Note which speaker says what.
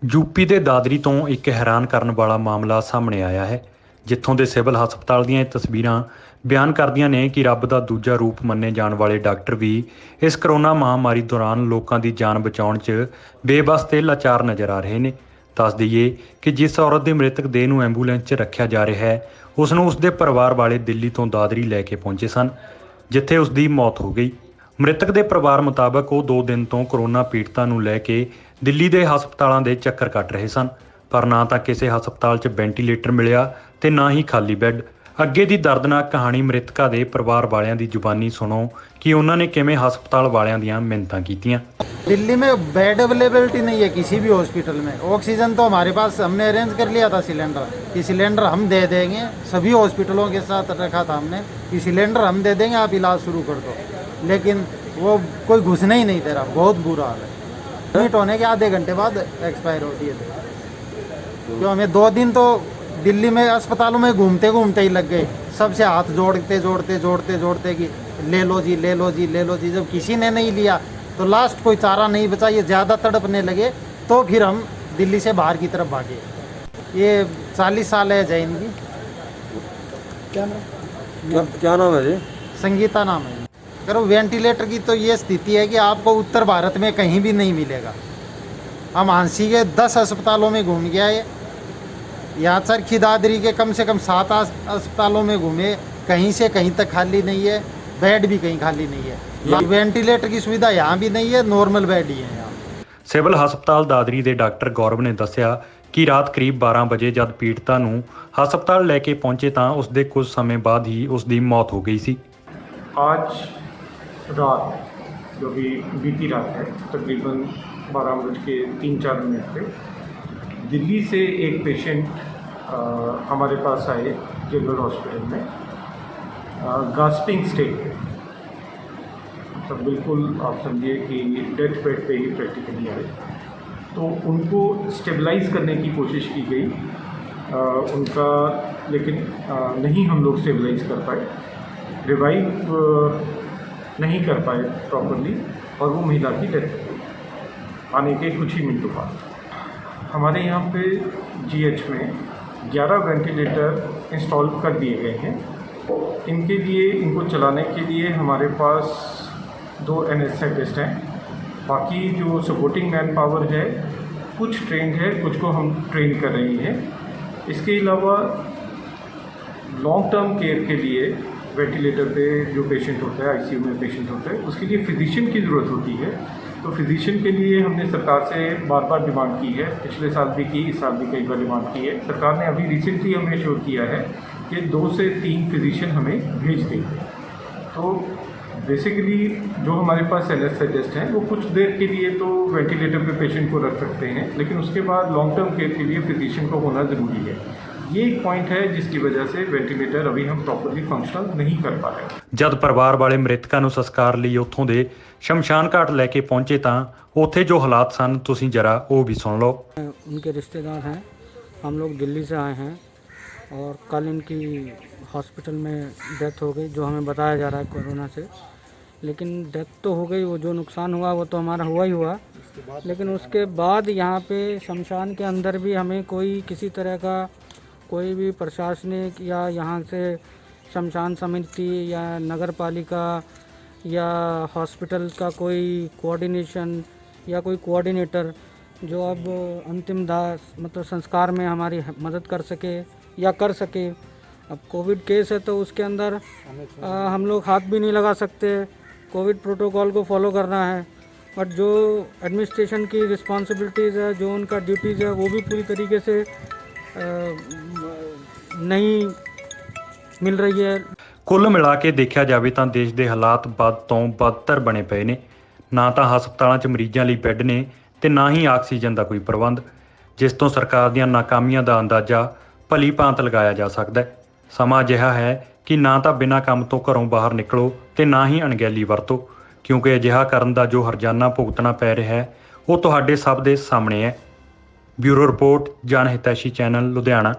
Speaker 1: UP ਦੇ ਦਾਦਰੀ ਤੋਂ ਇੱਕ ਹੈਰਾਨ ਕਰਨ ਵਾਲਾ ਮਾਮਲਾ ਸਾਹਮਣੇ ਆਇਆ ਹੈ, ਜਿੱਥੋਂ ਦੇ ਸਿਵਲ ਹਸਪਤਾਲ ਦੀਆਂ ਇਹ ਤਸਵੀਰਾਂ ਬਿਆਨ ਕਰਦੀਆਂ ਨੇ ਕਿ ਰੱਬ ਦਾ ਦੂਜਾ ਰੂਪ ਮੰਨੇ ਜਾਣ ਵਾਲੇ ਡਾਕਟਰ ਵੀ ਇਸ ਕਰੋਨਾ ਮਹਾਮਾਰੀ ਦੌਰਾਨ ਲੋਕਾਂ ਦੀ ਜਾਨ ਬਚਾਉਣ 'ਚ ਬੇਬਸ ਤੇ ਲਾਚਾਰ ਨਜ਼ਰ ਆ ਰਹੇ ਨੇ। ਦੱਸ ਦਈਏ ਕਿ ਜਿਸ ਔਰਤ ਦੀ ਮ੍ਰਿਤਕ ਦੇਹ ਨੂੰ ਐਂਬੂਲੈਂਸ 'ਚ ਰੱਖਿਆ ਜਾ ਰਿਹਾ ਹੈ, ਉਸ ਨੂੰ ਉਸਦੇ ਪਰਿਵਾਰ ਵਾਲੇ ਦਿੱਲੀ ਤੋਂ ਦਾਦਰੀ ਲੈ ਕੇ ਪਹੁੰਚੇ ਸਨ, ਜਿੱਥੇ ਉਸ ਦੀ ਮੌਤ ਹੋ ਗਈ। ਮ੍ਰਿਤਕ ਦੇ ਪਰਿਵਾਰ ਮੁਤਾਬਕ ਉਹ 2 ਦਿਨ ਤੋਂ ਕਰੋਨਾ ਪੀੜਤਾਂ ਨੂੰ ਲੈ ਕੇ ਦਿੱਲੀ ਦੇ ਹਸਪਤਾਲਾਂ ਦੇ ਚੱਕਰ ਕੱਟ ਰਹੇ ਸਨ, ਪਰ ਨਾ ਤਾਂ ਕਿਸੇ ਹਸਪਤਾਲ 'ਚ ਵੈਂਟੀਲੇਟਰ ਮਿਲਿਆ ਤੇ ਨਾ ਹੀ ਖਾਲੀ ਬੈੱਡ। ਅੱਗੇ ਦੀ ਦਰਦਨਾਕ ਕਹਾਣੀ ਮ੍ਰਿਤਕਾ ਦੇ ਪਰਿਵਾਰ ਵਾਲਿਆਂ ਦੀ ਜ਼ੁਬਾਨੀ ਸੁਣੋ कि उन्होंने किवें हस्पताल वालियां दियां मिन्नतां कीतियां।
Speaker 2: दिल्ली में बेड अवेलेबिलिटी नहीं है किसी भी हॉस्पिटल में। ऑक्सीजन तो हमारे पास हमने अरेंज कर लिया था सिलेंडर कि सिलेंडर हम दे देंगे, सभी हॉस्पिटलों के साथ रखा था हमने कि सिलेंडर हम दे देंगे, आप इलाज शुरू कर दो, लेकिन वो कोई घुसने ही नहीं दे रहा। बहुत बुरा हाल है। एडमिट होने के आधे घंटे बाद एक्सपायर होती है। तो हमें 2 दिन तो दिल्ली में अस्पतालों में घूमते घूमते ही लग गए, सबसे हाथ जोड़ते जोड़ते जोड़ते जोड़ते कि ले लो जी ले लो जी ले लो जी। जब किसी ने नहीं लिया तो लास्ट कोई चारा नहीं बचा, ये ज़्यादा तड़पने लगे तो फिर हम दिल्ली से बाहर की तरफ भागे। ये 40 साल है जैन की।
Speaker 3: क्या नाम है जी?
Speaker 2: संगीता नाम है। करो वेंटिलेटर की तो ये स्थिति है कि आपको उत्तर भारत में कहीं भी नहीं मिलेगा। हम हांसी के 10 अस्पतालों में घूम गया है, यहाँ चरखी दादरी के कम से कम 7 अस्पतालों में घूमे, कहीं से कहीं तक खाली नहीं है, बेड भी कहीं खाली नहीं है। वेंटिलेटर की सुविधा यहाँ भी नहीं है, नॉर्मल बेड ही है यहाँ।
Speaker 1: ਸਿਵਲ ਹਸਪਤਾਲ ਦਾਦਰੀ ਦੇ ਡਾਕਟਰ ਗੌਰਵ ਨੇ ਦੱਸਿਆ ਕਿ ਰਾਤ ਕਰੀਬ 12 ਵਜੇ ਜਦ ਪੀੜਤਾ ਨੂੰ ਹਸਪਤਾਲ ਲੈ ਕੇ ਪਹੁੰਚੇ ਤਾਂ ਉਸ ਦੇ ਕੁਝ ਸਮੇਂ ਬਾਅਦ ਹੀ ਉਸ ਦੀ ਮੌਤ ਹੋ ਗਈ ਸੀ।
Speaker 4: आज रात जो भी बीती रात है तकरीबन 12:03-4 पे दिल्ली से एक पेशेंट हमारे पास आए जनरल हॉस्पिटल में गास्पिंग स्टेट पे, मतलब बिल्कुल आप समझिए कि डेथ बेड पे ही प्रैक्टिकली आए। तो उनको स्टेबलाइज करने की कोशिश की गई उनका, लेकिन नहीं हम लोग स्टेबलाइज कर पाए, रिवाइव नहीं कर पाए प्रॉपरली, और वो महिला की डेथ हो गई आने के कुछ ही मिनटों बाद। हमारे यहाँ पे जीएच में 11 वेंटिलेटर इंस्टॉल कर दिए गए हैं। इनके लिए, इनको चलाने के लिए हमारे पास 2 एनेस्थेटिस्ट हैं। बाकी जो सपोर्टिंग मैन पावर है कुछ ट्रेंड है, कुछ को हम ट्रेन कर रही हैं। इसके अलावा लॉन्ग टर्म केयर के लिए वेंटिलेटर पे जो पेशेंट होता है, आईसीयू में पेशेंट होता है, उसके लिए फिजिशियन की ज़रूरत होती है। तो फिजिशियन के लिए हमने सरकार से बार बार डिमांड की है, पिछले साल भी की, इस साल भी कई बार डिमांड की है। सरकार ने अभी रिसेंटली हमें श्योर किया है कि 2 से 3 फिजिशियन हमें भेज देंगे। तो बेसिकली जो हमारे पास एनेस्थेटिस्ट हैं वो कुछ देर के लिए तो वेंटिलेटर पे पेशेंट को रख सकते हैं, लेकिन उसके बाद लॉन्ग टर्म केयर के लिए फिजिशियन को होना ज़रूरी है। ये एक पॉइंट है जिसकी वजह से वेंटिलेटर अभी हम प्रॉपरली फंक्शनल नहीं कर पा रहे।
Speaker 1: ਜਦ ਪਰਿਵਾਰ ਵਾਲੇ ਮ੍ਰਿਤਕਾਂ ਨੂੰ ਸੰਸਕਾਰ ਲਈ ਉੱਥੋਂ ਦੇ ਸ਼ਮਸ਼ਾਨ ਘਾਟ ਲੈ ਕੇ ਪਹੁੰਚੇ ਤਾਂ ਉੱਥੇ ਜੋ ਹਾਲਾਤ ਸਨ ਤੁਸੀਂ ਜਰਾ ਉਹ ਵੀ ਸੁਣ ਲਓ।
Speaker 5: उनके रिश्तेदार हैं, हम लोग दिल्ली से आए हैं और कल इनकी हॉस्पिटल में डेथ हो गई, जो हमें बताया जा रहा है कोरोना से। लेकिन डेथ तो हो गई, वो जो नुकसान हुआ वो तो हमारा हुआ ही हुआ, लेकिन उसके बाद यहाँ पे शमशान के अंदर भी हमें कोई किसी तरह का कोई भी प्रशासनिक या यहाँ से शमशान समिति या नगर पालिका या हॉस्पिटल का कोई कोऑर्डिनेशन या कोई कोऑर्डिनेटर जो अब अंतिम दाह मतलब संस्कार में हमारी मदद कर सके या कर सके। अब कोविड केस है तो उसके अंदर हम लोग हाथ भी नहीं लगा सकते, कोविड प्रोटोकॉल को फॉलो करना है, बट जो एडमिनिस्ट्रेशन की रिस्पॉन्सिबिलिटीज़ है, जो उनका ड्यूटीज़ है, वो भी पूरी तरीके से नहीं मिल रही है।
Speaker 1: ਕੁੱਲ ਮਿਲਾ ਕੇ ਦੇਖਿਆ ਜਾਵੇ ਤਾਂ ਦੇਸ਼ ਦੇ ਹਾਲਾਤ ਵੱਧ ਤੋਂ ਬਦਤਰ ਬਣੇ ਪਏ ਨੇ। ਨਾ ਤਾਂ ਹਸਪਤਾਲਾਂ 'ਚ ਮਰੀਜ਼ਾਂ ਲਈ ਬੈੱਡ ਨੇ ਤੇ ਨਾ ਹੀ ਆਕਸੀਜਨ ਦਾ ਕੋਈ ਪ੍ਰਬੰਧ, ਜਿਸ ਤੋਂ ਸਰਕਾਰ ਦੀਆਂ ਨਾਕਾਮੀਆਂ ਦਾ ਅੰਦਾਜ਼ਾ ਭਲੀ ਭਾਂਤ ਲਗਾਇਆ ਜਾ ਸਕਦਾ ਹੈ। ਸਮਾਂ ਅਜਿਹਾ ਹੈ ਕਿ ਨਾ ਤਾਂ ਬਿਨਾਂ ਕੰਮ ਤੋਂ ਘਰੋਂ ਬਾਹਰ ਨਿਕਲੋ ਤੇ ਨਾ ਹੀ ਅਣਗਹਿਲੀ ਵਰਤੋ, ਕਿਉਂਕਿ ਅਜਿਹਾ ਕਰਨ ਦਾ ਜੋ ਹਰਜਾਨਾ ਭੁਗਤਣਾ ਪੈ ਰਿਹਾ ਹੈ ਉਹ ਤੁਹਾਡੇ ਸਭ ਦੇ ਸਾਹਮਣੇ ਹੈ। ਬਿਊਰੋ ਰਿਪੋਰਟ, ਜਨ ਹਿਤੈਸ਼ੀ ਚੈਨਲ, ਲੁਧਿਆਣਾ।